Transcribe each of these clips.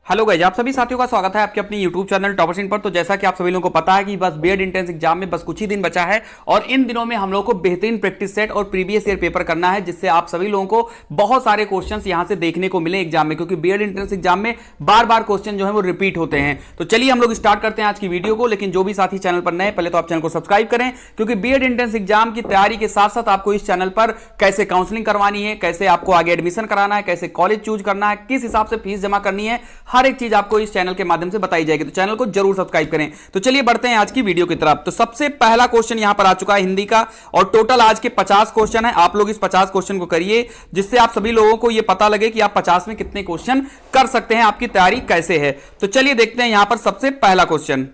Hello guys, आप सभी साथियों का स्वागत है आपके अपने YouTube चैनल टॉपर्स इन पर। तो जैसा कि आप सभी लोगों को पता है कि बस बीएड एंट्रेंस एग्जाम में बस कुछ ही दिन बचा है और इन दिनों में हम लोगों को बेहतरीन प्रैक्टिस सेट और प्रीवियस ईयर पेपर करना है, जिससे आप सभी लोगों को बहुत सारे क्वेश्चंस यहां से देखने को मिले एग्जाम में, क्योंकि बीएड एंट्रेंस एग्जाम में बार बार क्वेश्चन जो है वो रिपीट होते हैं। तो चलिए हम लोग स्टार्ट करते हैं आज की वीडियो को। लेकिन जो भी साथी चैनल पर नए, पहले तो आप चैनल को सब्सक्राइब करें, क्योंकि बीएड एंट्रेंस एग्जाम की तैयारी के साथ साथ आपको इस चैनल पर कैसे काउंसलिंग करवानी है, कैसे आपको आगे एडमिशन कराना है, कैसे कॉलेज चूज करना है, किस हिसाब से फीस जमा करनी है, हर एक चीज आपको इस चैनल के माध्यम से बताई जाएगी। तो चैनल को जरूर सब्सक्राइब करें। तो चलिए बढ़ते हैं आज की वीडियो की तरफ। तो सबसे पहला क्वेश्चन यहां पर आ चुका है हिंदी का, और टोटल आज के 50 क्वेश्चन है। आप लोग इस 50 क्वेश्चन को करिए, जिससे आप सभी लोगों को यह पता लगे कि आप 50 में कितने क्वेश्चन कर सकते हैं, आपकी तैयारी कैसे है। तो चलिए देखते हैं यहां पर सबसे पहला क्वेश्चन।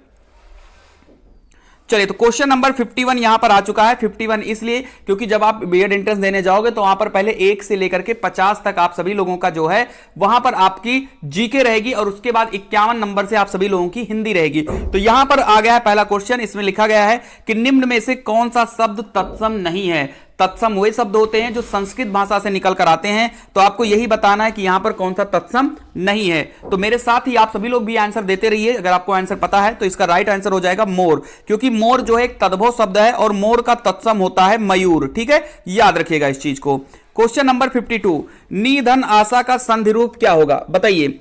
चलिए, तो क्वेश्चन नंबर 51 यहां पर आ चुका है। 51 इसलिए क्योंकि जब आप बीएड एंट्रेंस देने जाओगे तो वहां पर पहले 1 से लेकर के 50 तक आप सभी लोगों का जो है वहां पर आपकी जीके रहेगी, और उसके बाद 51 नंबर से आप सभी लोगों की हिंदी रहेगी। तो यहां पर आ गया है पहला क्वेश्चन। इसमें लिखा गया है कि निम्न में से कौन सा शब्द तत्सम नहीं है। तत्सम वही शब्द होते हैं जो संस्कृत भाषा से निकल कर आते हैं, तो आपको यही बताना है कि यहां पर कौन सा तत्सम नहीं है। तो मेरे साथ ही आप सभी लोग भी आंसर देते रहिए। अगर आपको आंसर पता है तो इसका राइट आंसर हो जाएगा मोर, क्योंकि मोर जो है एक तद्भव शब्द है और मोर का तत्सम होता है मयूर। ठीक है, याद रखिएगा इस चीज को। क्वेश्चन नंबर 52, नी धन आशा का संधि रूप क्या होगा? बताइए।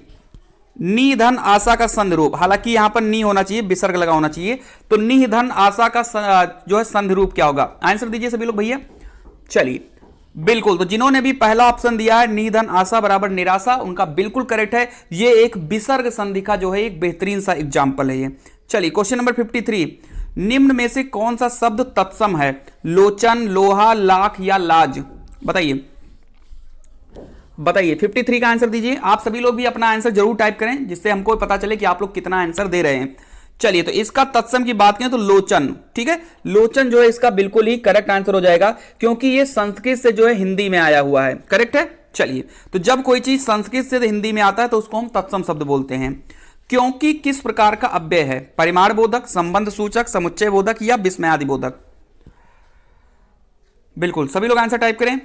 नी धन आशा का संधि रूप, हालांकि यहां पर नी होना चाहिए, विसर्ग लगा होना चाहिए। तो नी धन आशा का जो है संधि रूप क्या होगा? आंसर दीजिए सभी लोग भैया। चलिए, बिल्कुल, तो जिन्होंने भी पहला ऑप्शन दिया है निधन आशा बराबर निराशा, उनका बिल्कुल करेक्ट है। ये एक विसर्ग संधि का जो है एक बेहतरीन सा एग्जांपल है ये। चलिए, क्वेश्चन नंबर 53, निम्न में से कौन सा शब्द तत्सम है? लोचन, लोहा, लाख या लाज? बताइए बताइए। 53 का आंसर दीजिए। आप सभी लोग भी अपना आंसर जरूर टाइप करें, जिससे हमको पता चले कि आप लोग कितना आंसर दे रहे हैं। चलिए, तो इसका तत्सम की बात करें तो लोचन। ठीक है, लोचन जो है इसका बिल्कुल ही करेक्ट आंसर हो जाएगा, क्योंकि ये संस्कृत से जो है हिंदी में आया हुआ है। करेक्ट है। चलिए, तो जब कोई चीज संस्कृत से हिंदी में आता है तो उसको हम तत्सम शब्द बोलते हैं। क्योंकि किस प्रकार का अव्यय है? परिमाण बोधक, संबंध सूचक, समुच्चय बोधक या विस्मयादि बोधक? बिल्कुल, सभी लोग आंसर टाइप करें।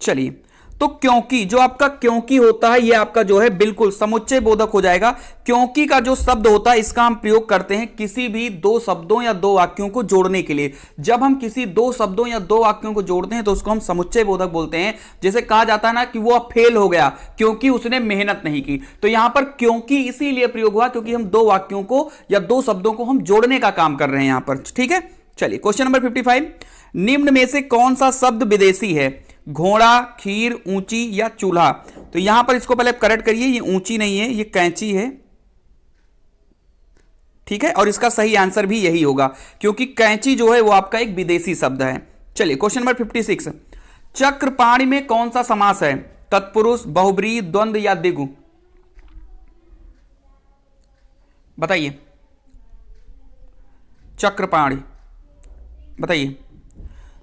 चलिए, तो क्योंकि जो आपका क्योंकि होता है ये आपका जो है बिल्कुल समुच्चय बोधक हो जाएगा। क्योंकि का जो शब्द होता है इसका हम प्रयोग करते हैं किसी भी दो शब्दों या दो वाक्यों को जोड़ने के लिए। जब हम किसी दो शब्दों या दो वाक्यों को जोड़ते हैं तो उसको हम समुच्चय बोधक बोलते हैं। जैसे कहा जाता है ना कि वो फेल हो गया क्योंकि उसने मेहनत नहीं की, तो यहां पर क्योंकि इसीलिए प्रयोग हुआ क्योंकि हम दो वाक्यों को या दो शब्दों को हम जोड़ने का काम कर रहे हैं यहां पर। ठीक है, चलिए, क्वेश्चन नंबर 55, निम्न में से कौन सा शब्द विदेशी है? घोड़ा, खीर, ऊंची या चूल्हा? तो यहां पर इसको पहले करेक्ट करिए, ये ऊंची नहीं है, ये कैंची है। ठीक है, और इसका सही आंसर भी यही होगा, क्योंकि कैंची जो है वो आपका एक विदेशी शब्द है। चलिए, क्वेश्चन नंबर 56, चक्रपाणी में कौन सा समास है? तत्पुरुष, बहुब्रीहि, द्वंद्व या द्विगु? बताइए। चक्रपाणी, बताइए।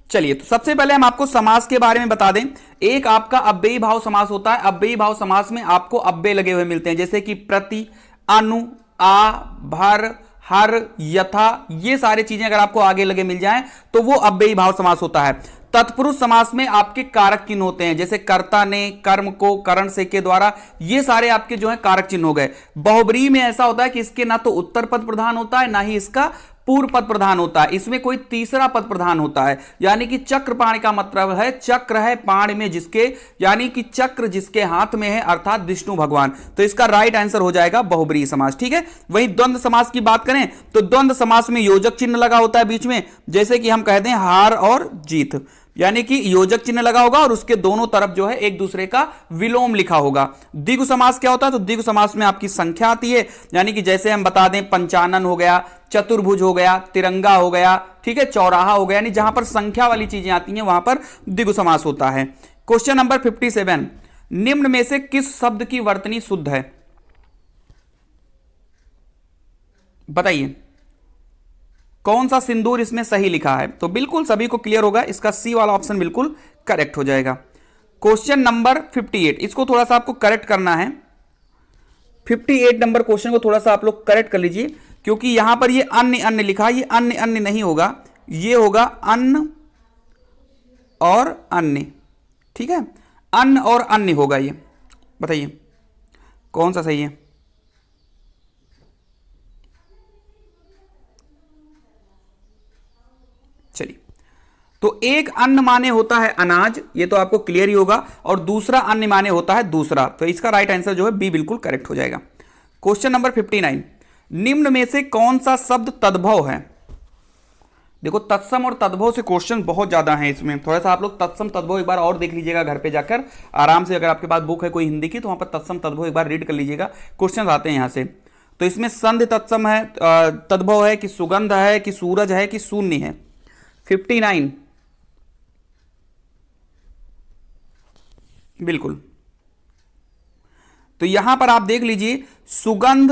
चलिए, तो सबसे पहले हम आपको समास के बारे में बता दें। एक आपका अव्ययी भाव समास होता है। अव्ययी भाव समास में आपको अव्यय लगे हुए मिलते हैं, जैसे कि प्रति, अनु, आ, भर, हर, यथा, ये सारी चीजें अगर आपको आगे लगे मिल जाएं तो वो अव्ययी भाव समास होता है। तत्पुरुष समास में आपके कारक चिन्ह होते हैं, जैसे कर्ता ने, कर्म को, करण से के द्वारा, ये सारे आपके जो है कारक चिन्ह हो गए। बहुब्रीहि में ऐसा होता है कि इसके ना तो उत्तर पद प्रधान होता है, ना ही इसका पूर्व पद प्रधान होता है, इसमें कोई तीसरा पद प्रधान होता है। यानी कि चक्रपाणि का मतलब है चक्र है पाण में जिसके, यानी कि चक्र जिसके हाथ में है, अर्थात विष्णु भगवान। तो इसका राइट आंसर हो जाएगा बहुब्रीहि समास। ठीक है, वहीं द्वंद्व समास की बात करें तो द्वंद्व समास में योजक चिन्ह लगा होता है बीच में, जैसे कि हम कहते हैं हार और जीत, यानी कि योजक चिन्ह लगा होगा और उसके दोनों तरफ जो है एक दूसरे का विलोम लिखा होगा। द्विगु समास क्या होता है? तो द्विगु समास में आपकी संख्या आती है, यानी कि जैसे हम बता दें पंचानन हो गया, चतुर्भुज हो गया, तिरंगा हो गया, ठीक है, चौराहा हो गया, यानी जहां पर संख्या वाली चीजें आती हैं वहां पर द्विगु समास होता है। क्वेश्चन नंबर 57, निम्न में से किस शब्द की वर्तनी शुद्ध है? बताइए। कौन सा सिंदूर इसमें सही लिखा है? तो बिल्कुल सभी को क्लियर होगा, इसका सी वाला ऑप्शन बिल्कुल करेक्ट हो जाएगा। क्वेश्चन नंबर 58, इसको थोड़ा सा आपको करेक्ट करना है। 58 नंबर क्वेश्चन को थोड़ा सा आप लोग करेक्ट कर लीजिए, क्योंकि यहां पर ये अन्य अन्य लिखा है, ये अन्य अन्य नहीं होगा, ये होगा अन्न और अन्य। ठीक है, अन्न और अन्य होगा ये। बताइए कौन सा सही है? चलिए, तो एक अन्न माने होता है अनाज, ये तो आपको क्लियर ही होगा, और दूसरा अन्न माने होता है दूसरा, तो इसका राइट आंसर जो है बी बिल्कुल करेक्ट हो जाएगा। क्वेश्चन नंबर 59, निम्न में से कौन सा शब्द तद्भव है? देखो तत्सम और तद्भव से क्वेश्चन बहुत ज्यादा हैं इसमें, थोड़ा सा आप लोग तत्सम तद्भव एक बार और देख लीजिएगा घर पे जाकर आराम से, अगर आपके पास बुक है कोई हिंदी की तो वहां पर तत्सम तद्भव एक बार रीड कर लीजिएगा, क्वेश्चन आते हैं यहां से। तो इसमें संध तत्सम है, तद्भव है कि सुगंध है कि सूरज है कि शून्य है? 59 बिल्कुल। तो यहां पर आप देख लीजिए सुगंध,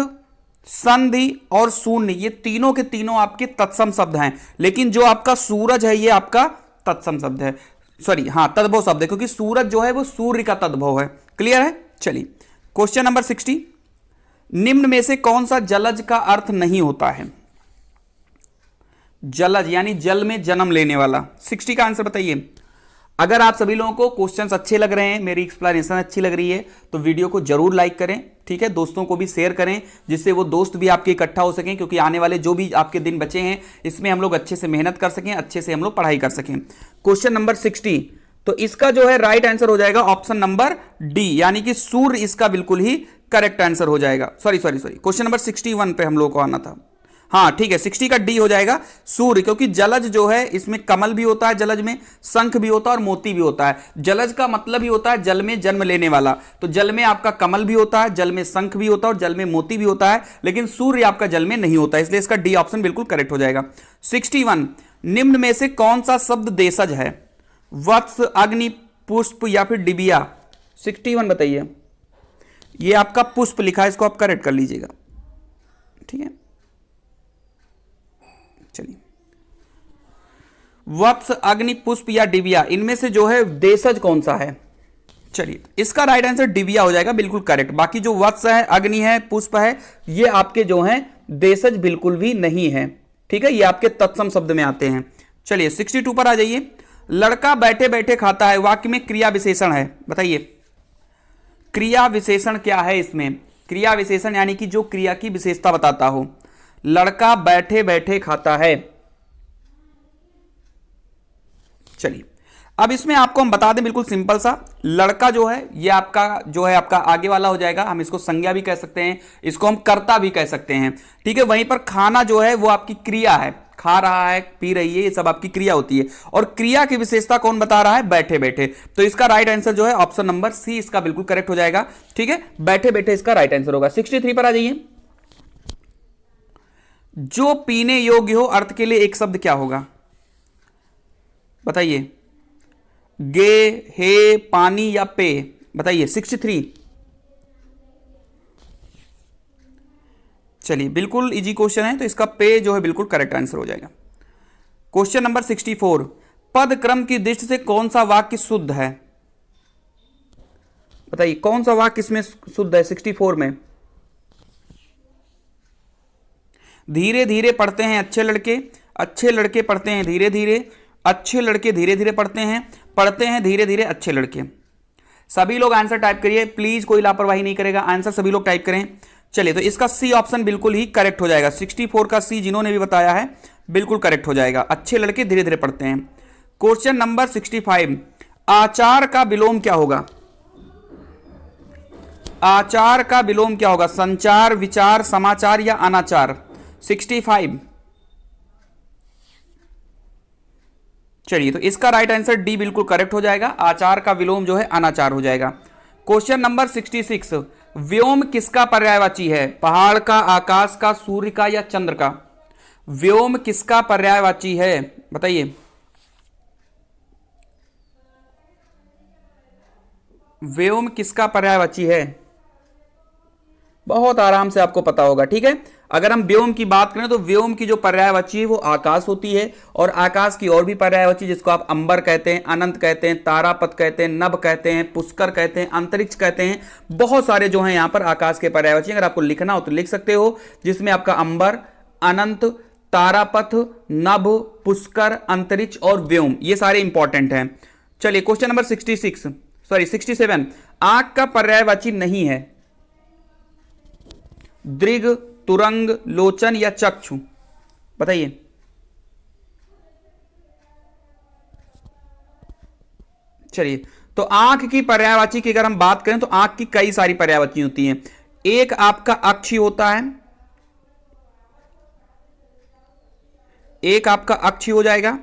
संधि और शून्य, ये तीनों के तीनों आपके तत्सम शब्द हैं, लेकिन जो आपका सूरज है ये आपका तत्सम शब्द है, सॉरी हाँ तद्भव शब्द है, क्योंकि सूरज जो है वो सूर्य का तद्भव है। क्लियर है? चलिए क्वेश्चन नंबर 60, निम्न में से कौन सा जलज का अर्थ नहीं होता है? जलज यानी जल में जन्म लेने वाला। 60 का आंसर बताइए। अगर आप सभी लोगों को क्वेश्चंस अच्छे लग रहे हैं, मेरी एक्सप्लेनेशन अच्छी लग रही है, तो वीडियो को जरूर लाइक करें, ठीक है, दोस्तों को भी शेयर करें, जिससे वो दोस्त भी आपके इकट्ठा हो सकें, क्योंकि आने वाले जो भी आपके दिन बचे हैं इसमें हम लोग अच्छे से मेहनत कर सकें, अच्छे से हम लोग पढ़ाई कर सकें। क्वेश्चन नंबर 60, तो इसका जो है राइट आंसर हो जाएगा ऑप्शन नंबर डी, यानी कि सूर्य इसका बिल्कुल ही करेक्ट आंसर हो जाएगा। सॉरी क्वेश्चन नंबर 61 पे हम लोग को आना था, हाँ ठीक है, 60 का डी हो जाएगा सूर्य, क्योंकि जलज जो है इसमें कमल भी होता है, जलज में शंख भी होता है और मोती भी होता है। जलज का मतलब ही होता है जल में जन्म लेने वाला, तो जल में आपका कमल भी होता है, जल में शंख भी होता है और जल में मोती भी होता है, लेकिन सूर्य आपका जल में नहीं होता, इसलिए इसका डी ऑप्शन बिल्कुल करेक्ट हो जाएगा। 61, निम्न में से कौन सा शब्द देशज है? वत्स, अग्नि, पुष्प या फिर डिबिया? 61 बताइए। ये आपका पुष्प लिखा है, इसको आप करेक्ट कर लीजिएगा, ठीक है। चलिए, वत्स, अग्नि, पुष्प या डिबिया, इनमें से जो है देशज कौन सा है? चलिए इसका राइट आंसर डिबिया हो जाएगा, बिल्कुल करेक्ट। बाकी जो वत्स है, अग्नि है, पुष्प है, ये आपके जो हैं देशज बिल्कुल भी नहीं है, ठीक है, ये आपके तत्सम शब्द में आते हैं। चलिए 62 पर आ जाइए। लड़का बैठे बैठे खाता है, वाक्य में क्रिया विशेषण है, बताइए क्रिया विशेषण क्या है इसमें? क्रिया विशेषण यानी कि जो क्रिया की विशेषता बताता हो। लड़का बैठे बैठे खाता है। चलिए अब इसमें आपको हम बता दें बिल्कुल सिंपल सा, लड़का जो है ये आपका आगे वाला हो जाएगा, हम इसको संज्ञा भी कह सकते हैं, इसको हम कर्ता भी कह सकते हैं, ठीक है। वहीं पर खाना जो है वो आपकी क्रिया है, खा रहा है, पी रही है, ये सब आपकी क्रिया होती है, और क्रिया की विशेषता कौन बता रहा है? बैठे बैठे। तो इसका राइट आंसर जो है ऑप्शन नंबर सी इसका बिल्कुल करेक्ट हो जाएगा, ठीक है, बैठे बैठे इसका राइट आंसर होगा। 63 पर आ जाइए। जो पीने योग्य हो अर्थ के लिए एक शब्द क्या होगा? बताइए, गे, हे, पानी या पे? बताइए 63। चलिए बिल्कुल इजी क्वेश्चन है, तो इसका पे जो है बिल्कुल करेक्ट आंसर हो जाएगा। क्वेश्चन नंबर 64, पद क्रम की दृष्टि से कौन सा वाक्य शुद्ध है? बताइए कौन सा वाक्य इसमें शुद्ध है 64 में? धीरे धीरे पढ़ते हैं अच्छे लड़के पढ़ते हैं धीरे धीरे, अच्छे लड़के धीरे धीरे पढ़ते हैं धीरे धीरे अच्छे लड़के। सभी लोग आंसर टाइप करिए प्लीज, कोई लापरवाही नहीं करेगा, आंसर सभी लोग टाइप करें। चलिए तो इसका सी ऑप्शन बिल्कुल ही करेक्ट हो जाएगा, 64 का सी जिन्होंने भी बताया है बिल्कुल करेक्ट हो जाएगा, अच्छे लड़के धीरे धीरे पढ़ते हैं। क्वेश्चन नंबर 65, आचार का विलोम क्या होगा? आचार का विलोम क्या होगा? संचार, विचार, समाचार या अनाचार? 65। चलिए तो इसका राइट आंसर डी बिल्कुल करेक्ट हो जाएगा, आचार का विलोम जो है अनाचार हो जाएगा। क्वेश्चन नंबर 66, व्योम किसका पर्यायवाची है? पहाड़ का, आकाश का, सूर्य का या चंद्र का? व्योम किसका पर्यायवाची है? बताइए। व्योम किसका पर्यायवाची है? बहुत आराम से आपको पता होगा, ठीक है। अगर हम व्योम की बात करें तो व्योम की जो पर्यायवाची है वो आकाश होती है, और आकाश की और भी पर्यायवाची जिसको आप अंबर कहते हैं, अनंत कहते हैं, तारापथ कहते हैं, नभ कहते हैं, पुष्कर कहते हैं, अंतरिक्ष कहते हैं, बहुत सारे जो हैं यहाँ पर आकाश के पर्यायवाची। अगर आपको लिखना हो तो लिख सकते हो, जिसमें आपका अंबर, अनंत, तारापथ, नभ, पुष्कर, अंतरिक्ष और व्योम, ये सारे इंपॉर्टेंट हैं। चलिए क्वेश्चन नंबर 67, आंख का पर्यायवाची नहीं है? दृग, तुरंग, लोचन या चक्षु? बताइए। चलिए, तो आंख की पर्यायवाची की अगर हम बात करें तो आंख की कई सारी पर्यायवाची होती हैं। एक आपका अक्षी होता है, एक आपका अक्षी हो जाएगा,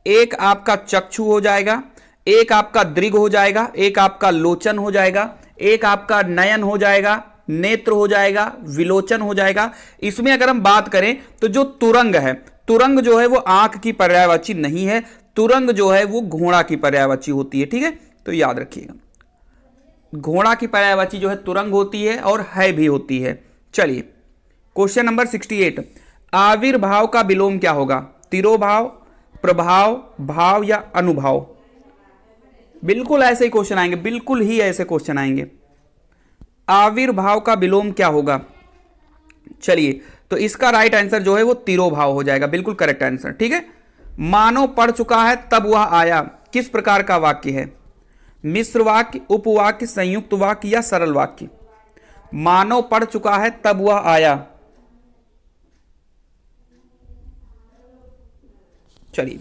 एक आपका चक्षु हो जाएगा, एक आपका दृग हो जाएगा, एक आपका लोचन हो जाएगा, एक आपका नयन हो जाएगा, नेत्र हो जाएगा, विलोचन हो जाएगा। इसमें अगर हम बात करें तो जो तुरंग है, तुरंग जो है वो आंख की पर्यायवाची नहीं है, तुरंग जो है वो घोड़ा की पर्यायवाची होती है। ठीक है, तो याद रखिएगा, घोड़ा की पर्यायवाची जो है तुरंग होती है और है भी होती है। चलिए, क्वेश्चन नंबर 68, आविर्भाव का विलोम क्या होगा? तिरोभाव, प्रभाव, भाव या अनुभाव? बिल्कुल ऐसे ही क्वेश्चन आएंगे, बिल्कुल ही ऐसे क्वेश्चन आएंगे। आविर्भाव का विलोम क्या होगा? चलिए, तो इसका राइट आंसर जो है वो तिरोभाव हो जाएगा, बिल्कुल करेक्ट आंसर। ठीक है, मानव पढ़ चुका है तब वह आया, किस प्रकार का वाक्य है? मिश्र वाक्य, उपवाक्य, संयुक्त वाक्य या सरल वाक्य? मानव पढ़ चुका है तब वह आया। चलिए,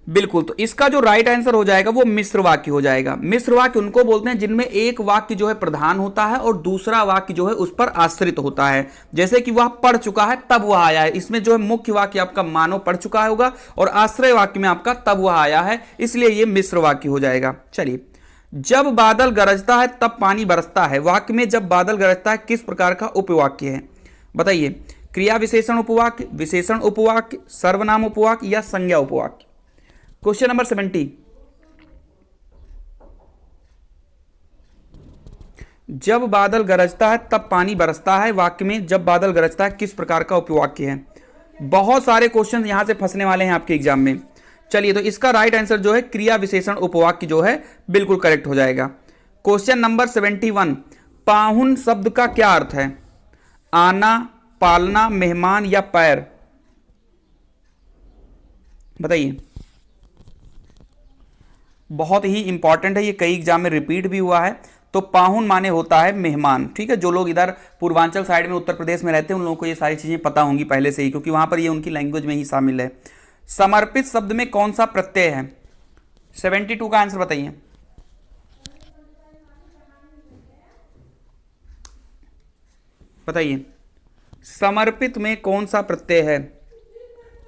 बिल्कुल, तो इसका जो राइट आंसर हो जाएगा वो मिश्र वाक्य हो जाएगा। मिश्र वाक्य उनको बोलते हैं जिनमें एक वाक्य जो है प्रधान होता है और दूसरा वाक्य जो है उस पर आश्रित होता है। जैसे कि वह पढ़ चुका है तब वह आया है, इसमें जो है मुख्य वाक्य आपका मानव पढ़ चुका है होगा और आश्रय वाक्य में आपका तब वह आया है, इसलिए यह मिश्र वाक्य हो जाएगा। चलिए, जब बादल गरजता है तब पानी बरसता है, वाक्य में जब बादल गरजता है किस प्रकार का उपवाक्य है? बताइए। क्रिया विशेषण उपवाक्य, विशेषण उपवाक्य, सर्वनाम उपवाक्य या संज्ञा उपवाक्य? क्वेश्चन नंबर 70, जब बादल गरजता है तब पानी बरसता है, वाक्य में जब बादल गरजता है किस प्रकार का उपवाक्य है? बहुत सारे क्वेश्चन यहां से फंसने वाले हैं आपके एग्जाम में। चलिए, तो इसका राइट आंसर जो है क्रिया विशेषण उपवाक्य जो है बिल्कुल करेक्ट हो जाएगा। क्वेश्चन नंबर 71, पाहुन शब्द का क्या अर्थ है? आना, पालना, मेहमान या पैर? बताइए। बहुत ही इंपॉर्टेंट है, ये कई एग्जाम में रिपीट भी हुआ है। तो पाहुन माने होता है मेहमान। ठीक है, जो लोग इधर पूर्वांचल साइड में उत्तर प्रदेश में रहते हैं उन लोगों को ये सारी चीजें पता होंगी पहले से ही, क्योंकि वहां पर ये उनकी लैंग्वेज में ही शामिल है। समर्पित शब्द में कौन सा प्रत्यय है? 72 का आंसर बताइए। बताइए, समर्पित में कौन सा प्रत्यय है?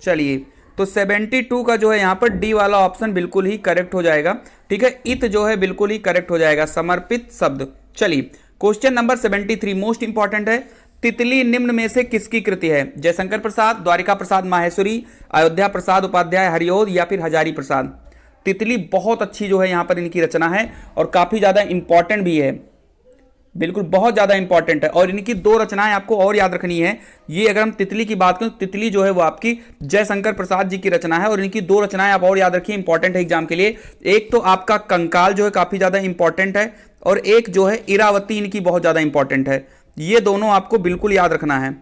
चलिए, तो 72 का जो है यहां पर डी वाला ऑप्शन बिल्कुल ही करेक्ट हो जाएगा। ठीक है, इत जो है बिल्कुल ही करेक्ट हो जाएगा, समर्पित शब्द। चलिए, क्वेश्चन नंबर 73 मोस्ट इंपॉर्टेंट है। तितली निम्न में से किसकी कृति है? जयशंकर प्रसाद, द्वारिका प्रसाद माहेश्वरी, अयोध्या प्रसाद उपाध्याय हरिओद या फिर हजारी प्रसाद? तितली बहुत अच्छी जो है यहां पर इनकी रचना है और काफी ज्यादा इंपॉर्टेंट भी है, बिल्कुल बहुत ज्यादा इंपॉर्टेंट है। और इनकी दो रचनाएं आपको और याद रखनी है। ये अगर हम तितली की बात करें तो तितली जो है वो आपकी जयशंकर प्रसाद जी की रचना है और इनकी दो रचनाएं आप और याद रखिए, इंपॉर्टेंट है एग्जाम के लिए। एक तो आपका कंकाल जो है काफी ज्यादा इंपॉर्टेंट है और एक जो है इरावती इनकी बहुत ज्यादा इंपॉर्टेंट है। ये दोनों आपको बिल्कुल याद रखना है।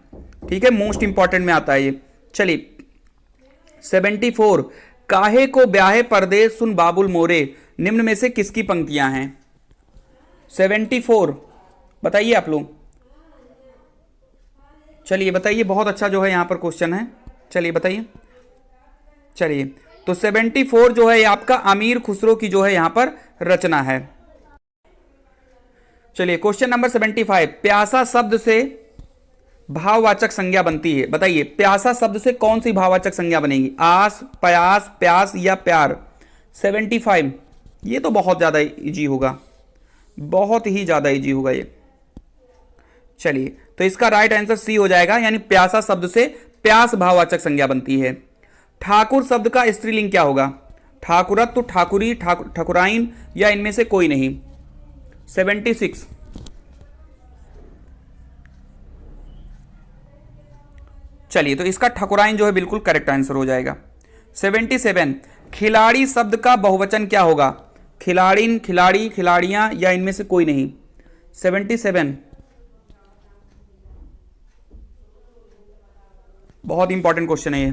ठीक है, मोस्ट इंपॉर्टेंट में आता है ये। चलिए, 74, काहे को ब्याहे परदेस सुन बाबुल मोरे, निम्न में से किसकी पंक्तियां हैं? 74 बताइए आप लोग। चलिए बताइए, बहुत अच्छा जो है यहां पर क्वेश्चन है। चलिए बताइए। चलिए, तो 74 जो है आपका अमीर खुसरो की जो है यहां पर रचना है। चलिए, क्वेश्चन नंबर 75, प्यासा शब्द से भाववाचक संज्ञा बनती है। बताइए, प्यासा शब्द से कौन सी भाववाचक संज्ञा बनेगी? आस, प्यास, प्यास या प्यार? 75, ये तो बहुत ज्यादा इजी होगा, बहुत ही ज्यादा इजी होगा ये। चलिए, तो इसका राइट आंसर सी हो जाएगा, यानी प्यासा शब्द से प्यास भाववाचक संज्ञा बनती है। ठाकुर शब्द का स्त्रीलिंग क्या होगा? ठाकुरत्व, ठाकुरी, ठकुराइन या इनमें से कोई नहीं? 76, चलिए, तो इसका ठकुराइन जो है बिल्कुल करेक्ट आंसर हो जाएगा। 77, खिलाड़ी शब्द का बहुवचन क्या होगा? खिलाड़िन, खिलाड़ी, खिलाड़ियां या इनमें से कोई नहीं? 77, बहुत इंपॉर्टेंट क्वेश्चन है ये।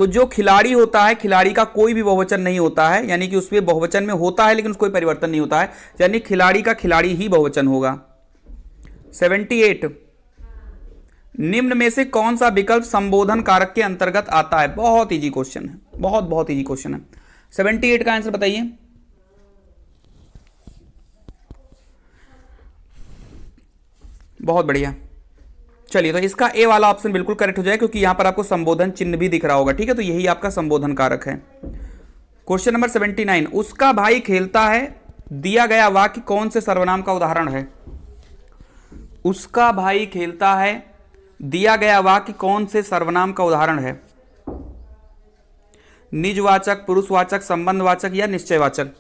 तो जो खिलाड़ी होता है, खिलाड़ी का कोई भी बहुवचन नहीं होता है, यानी कि उसमें बहुवचन में होता है लेकिन कोई परिवर्तन नहीं होता है, यानी खिलाड़ी का खिलाड़ी ही बहुवचन होगा। 78, निम्न में से कौन सा विकल्प संबोधन कारक के अंतर्गत आता है? बहुत इजी क्वेश्चन है, बहुत बहुत इजी क्वेश्चन है। 78 का आंसर बताइए। बहुत बढ़िया। चलिए, तो इसका ए वाला ऑप्शन बिल्कुल करेक्ट हो जाएगा, क्योंकि यहां पर आपको संबोधन चिन्ह भी दिख रहा होगा। ठीक है, तो यही आपका संबोधन कारक है। क्वेश्चन नंबर 79, उसका भाई खेलता है, दिया गया वाक्य कौन से सर्वनाम का उदाहरण है? उसका भाई खेलता है, दिया गया वाक्य कौन से सर्वनाम का उदाहरण है? निजवाचक, पुरुषवाचक, संबंधवाचक या निश्चयवाचक?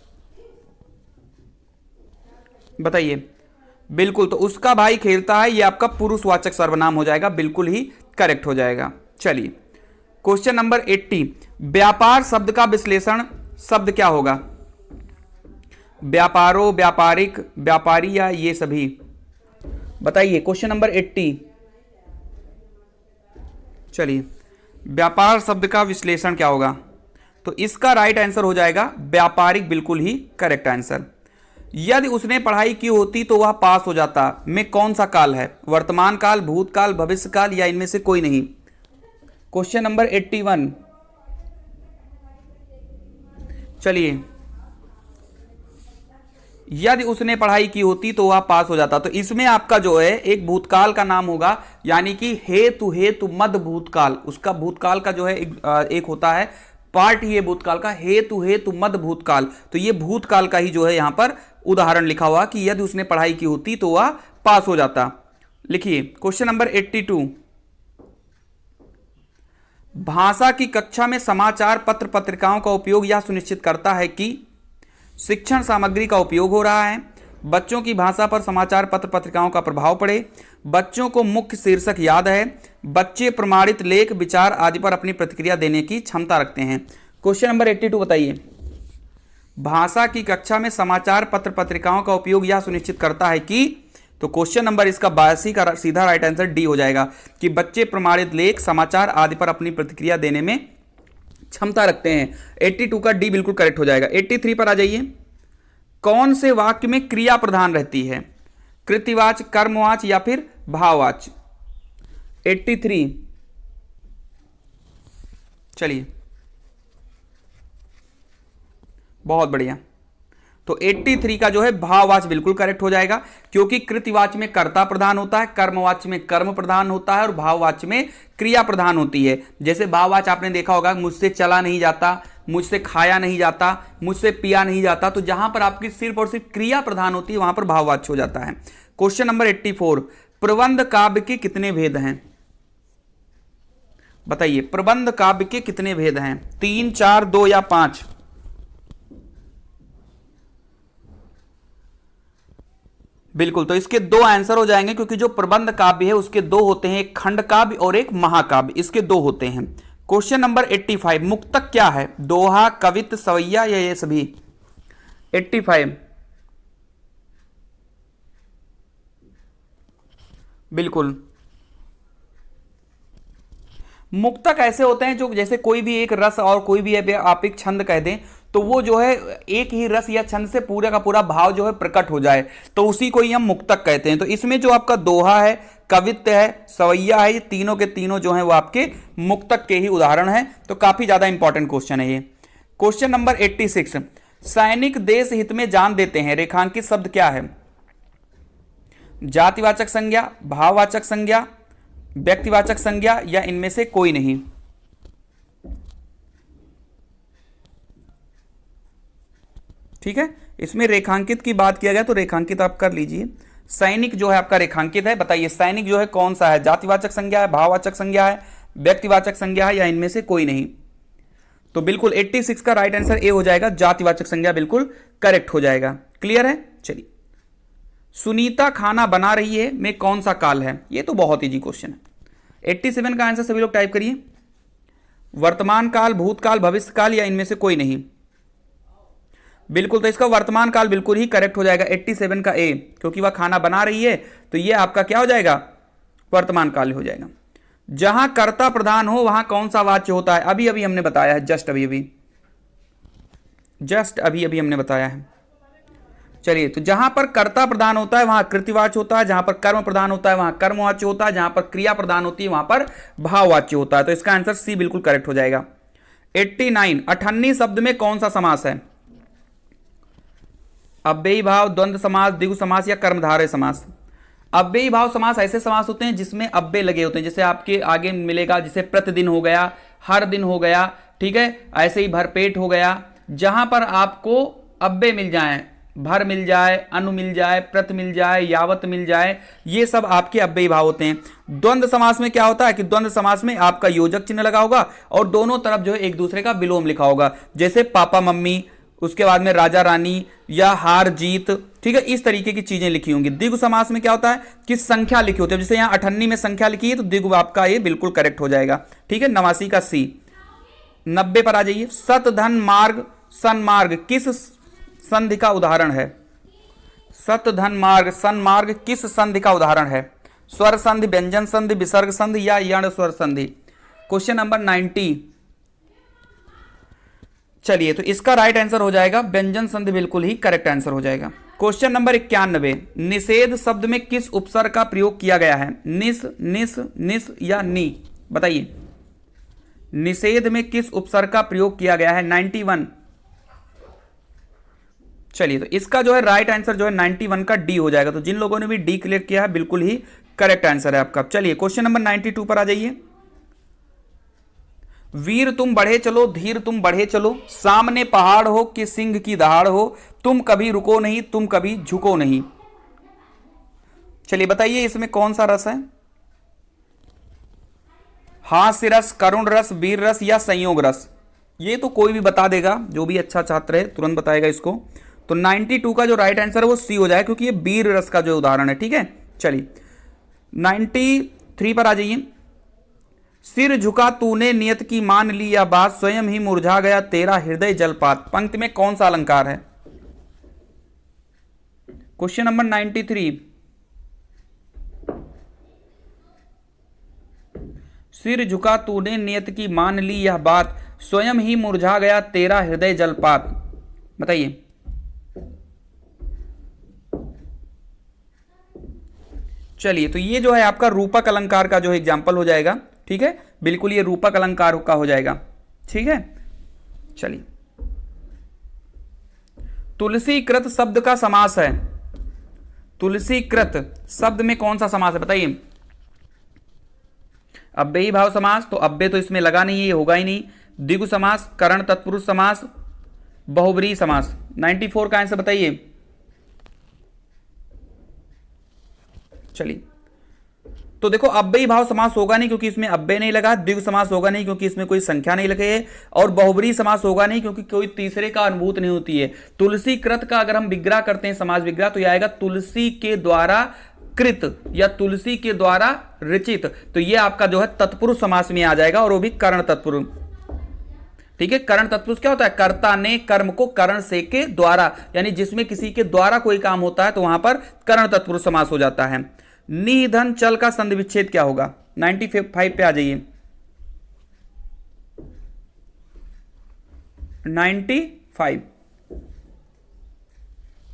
बताइए। बिल्कुल, तो उसका भाई खेलता है, यह आपका पुरुषवाचक सर्वनाम हो जाएगा, बिल्कुल ही करेक्ट हो जाएगा। चलिए, क्वेश्चन नंबर 80, व्यापार शब्द का विश्लेषण शब्द क्या होगा? व्यापारो, व्यापारिक, व्यापारी या ये सभी? बताइए। Question number 80। चलिए, व्यापार शब्द का विश्लेषण क्या होगा? तो इसका राइट आंसर हो जाएगा व्यापारिक, बिल्कुल ही करेक्ट आंसर। यदि उसने पढ़ाई की होती तो वह पास हो जाता में कौन सा काल है? वर्तमान काल, भूतकाल, भविष्यकाल या इनमें से कोई नहीं? Question number 81। चलिए, यदि उसने पढ़ाई की होती तो वह पास हो जाता, तो इसमें आपका जो है एक भूतकाल का नाम होगा, यानी कि हेतु, हेतु मद भूतकाल, उसका भूतकाल का जो है एक होता है पार्ट ही है भूतकाल का, हेतु हेतु मद भूतकाल। तो ये भूतकाल का ही जो है यहां पर उदाहरण लिखा हुआ कि यदि उसने पढ़ाई की होती तो वह पास हो जाता। लिखिए क्वेश्चन नंबर 82, भाषा की कक्षा में समाचार पत्र पत्रिकाओं का उपयोग यह सुनिश्चित करता है कि शिक्षण सामग्री का उपयोग हो रहा है, बच्चों की भाषा पर समाचार पत्र पत्रिकाओं का प्रभाव पड़े, बच्चों को मुख्य शीर्षक याद है, बच्चे प्रमाणित लेख, विचार आदि पर अपनी प्रतिक्रिया देने की क्षमता रखते हैं। क्वेश्चन नंबर 82 बताइए। भाषा की कक्षा में समाचार पत्र पत्रिकाओं का उपयोग यह सुनिश्चित करता है कि, तो क्वेश्चन नंबर इसका 82 का सीधा राइट आंसर डी हो जाएगा कि बच्चे प्रमाणित लेख, समाचार आदि पर अपनी प्रतिक्रिया देने में क्षमता रखते हैं। 82 का डी बिल्कुल करेक्ट हो जाएगा। 83 पर आ जाइए। कौन से वाक्य में क्रिया प्रधान रहती है? कृतिवाच, कर्मवाच या फिर भाववाच? 83। चलिए, बहुत बढ़िया। तो 83 का जो है भाववाच बिल्कुल करेक्ट हो जाएगा, क्योंकि कृतिवाच में कर्ता प्रधान होता है, कर्मवाच में कर्म प्रधान होता है और भाववाच में क्रिया प्रधान होती है। जैसे भाववाच आपने देखा होगा, मुझसे चला नहीं जाता, मुझसे खाया नहीं जाता, मुझसे पिया नहीं जाता। तो जहां पर आपकी सिर्फ और सिर्फ क्रिया प्रधान होती है वहां पर भाववाच हो जाता है। क्वेश्चन नंबर 84, प्रबंध काव्य के कितने भेद हैं? बताइए, प्रबंध काव्य के कितने भेद हैं? 3, 4, 2 या 5? बिल्कुल, तो इसके दो आंसर हो जाएंगे, क्योंकि जो प्रबंध काव्य है उसके दो होते हैं, एक खंड काव्य और एक महाकाव्य, इसके दो होते हैं। क्वेश्चन नंबर 85, मुक्तक क्या है? दोहा, कवित्त, सवैया या ये सभी? 85। बिल्कुल, मुक्तक ऐसे होते हैं जो जैसे कोई भी एक रस और कोई भी आप एक छंद कह दें तो वो जो है एक ही रस या छंद से पूरा का पूरा भाव जो है प्रकट हो जाए, तो उसी को ही हम मुक्तक कहते हैं। तो इसमें जो आपका दोहा है, कवित्त है, सवैया है, ये तीनों के तीनों जो है वो आपके मुक्तक के ही उदाहरण है। तो काफी ज्यादा इंपॉर्टेंट क्वेश्चन है ये। क्वेश्चन नंबर 86, सैनिक देश हित में जान देते हैं, रेखांकित शब्द क्या है? जातिवाचक संज्ञा, भाववाचक संज्ञा, व्यक्तिवाचक संज्ञा या इनमें से कोई नहीं? ठीक है, इसमें रेखांकित की बात किया गया तो रेखांकित आप कर लीजिए। सैनिक जो है आपका रेखांकित है। बताइए सैनिक जो है कौन सा है? जातिवाचक संज्ञा है, भाववाचक संज्ञा है, व्यक्तिवाचक संज्ञा है या इनमें से कोई नहीं? तो बिल्कुल 86 का राइट आंसर ए हो जाएगा, जातिवाचक संज्ञा बिल्कुल करेक्ट हो जाएगा। क्लियर है? चलिए, सुनीता खाना बना रही है में कौन सा काल है? ये तो बहुत इजी क्वेश्चन है। 87 का आंसर सभी लोग टाइप करिए। वर्तमान काल, भूतकाल, भविष्य काल या इनमें से कोई नहीं? बिल्कुल, तो इसका वर्तमान काल बिल्कुल ही करेक्ट हो जाएगा, 87 का ए, क्योंकि वह खाना बना रही है तो ये आपका क्या हो जाएगा? वर्तमान काल हो जाएगा। जहां कर्ता प्रधान हो वहां कौन सा वाच्य होता है? अभी अभी हमने बताया है, जस्ट अभी अभी हमने बताया है। चलिए, तो जहां पर कर्ता प्रधान होता है वहां कृतिवाच्य होता है, जहां पर कर्म प्रधान होता है वहां कर्मवाच्य होता है, जहां पर क्रिया प्रधान होती है वहां पर भाववाच्य होता है। तो इसका आंसर सी बिल्कुल करेक्ट हो जाएगा। 89, 98 शब्द में कौन सा समास है? अव्ययी भाव, द्वंद्व समास, द्विगु समास या कर्मधारय समास? अव्ययी भाव समास ऐसे समास होते हैं जिसमें अव्यय लगे होते हैं, जैसे आपके आगे मिलेगा, जैसे प्रतिदिन हो गया, हर दिन हो गया, ठीक है, ऐसे ही भरपेट हो गया। जहां पर आपको अव्यय मिल जाए, भर मिल जाए, अनु मिल जाए, प्रत मिल जाए, यावत मिल जाए, ये सब आपके अव्ययी भाव होते हैं। द्वंद्व समास में क्या होता है कि द्वंद्व समास में आपका योजक चिन्ह लगा होगा और दोनों तरफ जो है एक दूसरे का विलोम लिखा होगा, जैसे पापा मम्मी, उसके बाद में राजा रानी या हार जीत, ठीक है, इस तरीके की चीजें लिखी होंगी। द्विगु समास में क्या होता है कि संख्या लिखी होती है, जैसे यहां 98 में संख्या लिखी है तो द्विगु आपका ये बिल्कुल करेक्ट हो जाएगा। ठीक है, 89 का सी। 90 पर आ जाइए। सत धन मार्ग सन्मार्ग किस संधि का उदाहरण है? सत धन मार्ग सन्मार्ग किस संधि का उदाहरण है? स्वर संधि, व्यंजन संधि, विसर्ग संधि या यण स्वर संधि? Question number 90। चलिए, तो इसका राइट आंसर हो जाएगा व्यंजन संधि, बिल्कुल ही करेक्ट आंसर हो जाएगा। क्वेश्चन नंबर 91, निषेध शब्द में किस उपसर्ग का प्रयोग किया गया है? निस, निस, निस या नी? बताइए, निषेध में किस उपसर्ग का प्रयोग किया गया है? 91। चलिए, तो इसका जो है राइट आंसर जो है 91 का डी हो जाएगा। तो जिन लोगों ने भी डी क्लियर किया है बिल्कुल ही करेक्ट आंसर है आपका। चलिए, क्वेश्चन नंबर 92 पर आ जाइए। वीर तुम बढ़े चलो, धीर तुम बढ़े चलो, सामने पहाड़ हो कि सिंह की दहाड़ हो, तुम कभी रुको नहीं, तुम कभी झुको नहीं। चलिए बताइए, इसमें कौन सा रस है? हास्य रस, करुण रस, वीर रस या संयोग रस? ये तो कोई भी बता देगा, जो भी अच्छा छात्र है तुरंत बताएगा इसको। तो 92 का जो राइट आंसर है वो सी हो जाएगा, क्योंकि ये वीर रस का जो उदाहरण है। ठीक है, चलिए 93 पर आ जाइए। सिर झुका तूने नियत की मान ली या बात, स्वयं ही मुरझा गया तेरा हृदय जलपात। पंक्ति में कौन सा अलंकार है? Question number 93। सिर झुका तूने नियत की मान ली यह बात, स्वयं ही मुरझा गया तेरा हृदय जलपात। बताइए। चलिए, तो ये जो है आपका रूपक अलंकार का जो एग्जाम्पल हो जाएगा। ठीक है, बिल्कुल ये रूपक अलंकार का हो जाएगा। ठीक है, चलिए, तुलसीकृत शब्द का समास है। तुलसीकृत शब्द में कौन सा समास है? बताइए। अव्ययी भाव समास, तो अव्यय तो इसमें लगा नहीं, ये होगा ही नहीं। द्विगु समास, करण तत्पुरुष समास, बहुब्रीहि समास। 94 का आंसर बताइए। चलिए, तो देखो अव्ययी भाव समास होगा नहीं क्योंकि इसमें अव्यय नहीं लगा, द्विगु समास होगा नहीं क्योंकि इसमें कोई संख्या नहीं लगी है, और बहुब्रीहि समास होगा नहीं क्योंकि कोई तीसरे का अनुभूत नहीं होती है। तुलसीकृत का अगर हम विग्रह करते हैं, समाज विग्रह, तो यह आएगा तुलसी के द्वारा कृत या तुलसी के द्वारा रचित। तो ये आपका जो है तत्पुरुष समास में आ जाएगा, और वो भी करण तत्पुरुष। ठीक है, करण तत्पुरुष क्या होता है? कर्ता ने कर्म को करण से के द्वारा, यानी जिसमें किसी के द्वारा कोई काम होता है तो वहां पर करण तत्पुरुष समास हो जाता है। निधन चल का संधि विच्छेद क्या होगा? 95 पे आ जाइए। 95।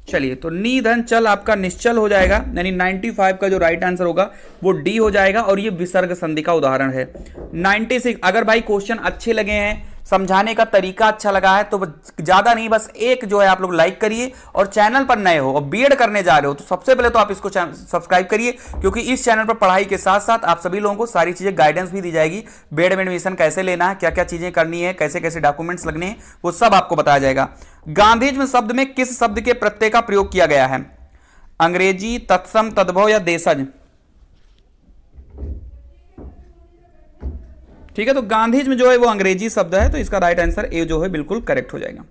चलिए, तो निधन चल आपका निश्चल हो जाएगा, यानी 95 का जो राइट आंसर होगा वो डी हो जाएगा, और ये विसर्ग संधि का उदाहरण है। 96। अगर भाई क्वेश्चन अच्छे लगे हैं, समझाने का तरीका अच्छा लगा है, तो ज्यादा नहीं, बस एक जो है आप लोग लाइक करिए, और चैनल पर नए हो और बीएड करने जा रहे हो तो सबसे पहले तो आप इसको सब्सक्राइब करिए, क्योंकि इस चैनल पर पढ़ाई के साथ साथ आप सभी लोगों को सारी चीजें गाइडेंस भी दी जाएगी। बीएड में एडमिशन कैसे लेना है, क्या क्या चीजें करनी है, कैसे कैसे डॉक्यूमेंट्स लगने हैं, वो सब आपको बताया जाएगा। गांधीज्म शब्द में किस शब्द के प्रत्यय का प्रयोग किया गया है? अंग्रेजी, तत्सम, तद्भव या देशज? ठीक है, तो गांधीज्म जो है वो अंग्रेजी शब्द है, तो इसका राइट आंसर ए जो है बिल्कुल करेक्ट हो जाएगा।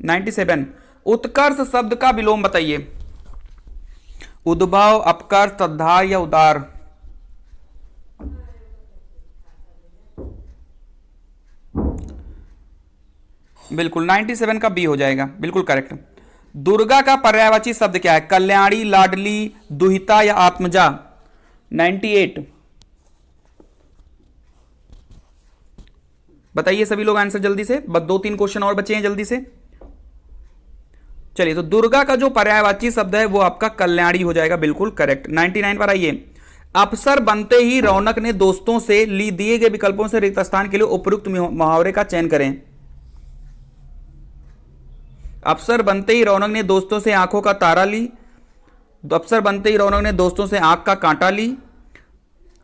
97। उत्कर्ष शब्द का विलोम बताइए। उद्भव, अपकर्ष, तद्धार या उदार? बिल्कुल 97 का बी हो जाएगा, बिल्कुल करेक्ट। दुर्गा का पर्यायवाची शब्द क्या है? कल्याणी, लाडली, दुहिता या आत्मजा? 98। बताइए सभी लोग आंसर जल्दी से, बस 2-3 क्वेश्चन और बचे हैं जल्दी से। चलिए, तो दुर्गा का जो पर्यायवाची शब्द है वो आपका कल्याणी हो जाएगा, बिल्कुल करेक्ट। 99 पर आइए। अफसर बनते ही रौनक ने दोस्तों से ली दिए गए विकल्पों से रिक्त स्थान के लिए उपयुक्त मुहावरे का चयन करें। अफसर बनते ही रौनक ने दोस्तों से आंखों का तारा ली, अफसर बनते ही रौनक ने दोस्तों से आंख का कांटा ली,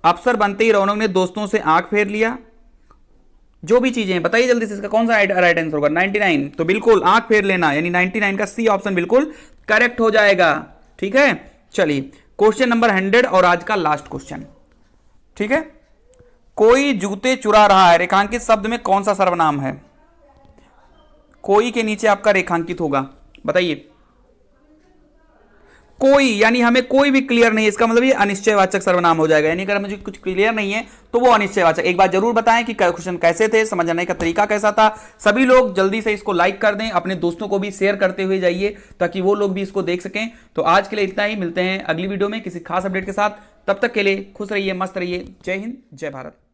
अफसर बनते ही रौनक ने दोस्तों से आंख फेर लिया। जो भी चीजें हैं बताइए जल्दी से, इसका कौन सा राइट आंसर होगा? 99, तो बिल्कुल आंख फेर लेना, यानी 99 का सी ऑप्शन बिल्कुल करेक्ट हो जाएगा। ठीक है, चलिए क्वेश्चन नंबर 100 और आज का लास्ट क्वेश्चन। ठीक है, कोई जूते चुरा रहा है, रेखांकित शब्द में कौन सा सर्वनाम है? कोई के नीचे आपका रेखांकित होगा, बताइए। कोई, यानी हमें कोई भी क्लियर नहीं है, इसका मतलब ये अनिश्चयवाचक सर्वनाम हो जाएगा। यानी अगर मुझे कुछ क्लियर नहीं है तो वो अनिश्चयवाचक। एक बार जरूर बताएं कि क्वेश्चन कैसे थे, समझने का तरीका कैसा था। सभी लोग जल्दी से इसको लाइक कर दें, अपने दोस्तों को भी शेयर करते हुए जाइए ताकि वो लोग भी इसको देख सकें। तो आज के लिए इतना ही, मिलते हैं अगली वीडियो में किसी खास अपडेट के साथ। तब तक के लिए खुश रहिए, मस्त रहिए। जय हिंद, जय भारत।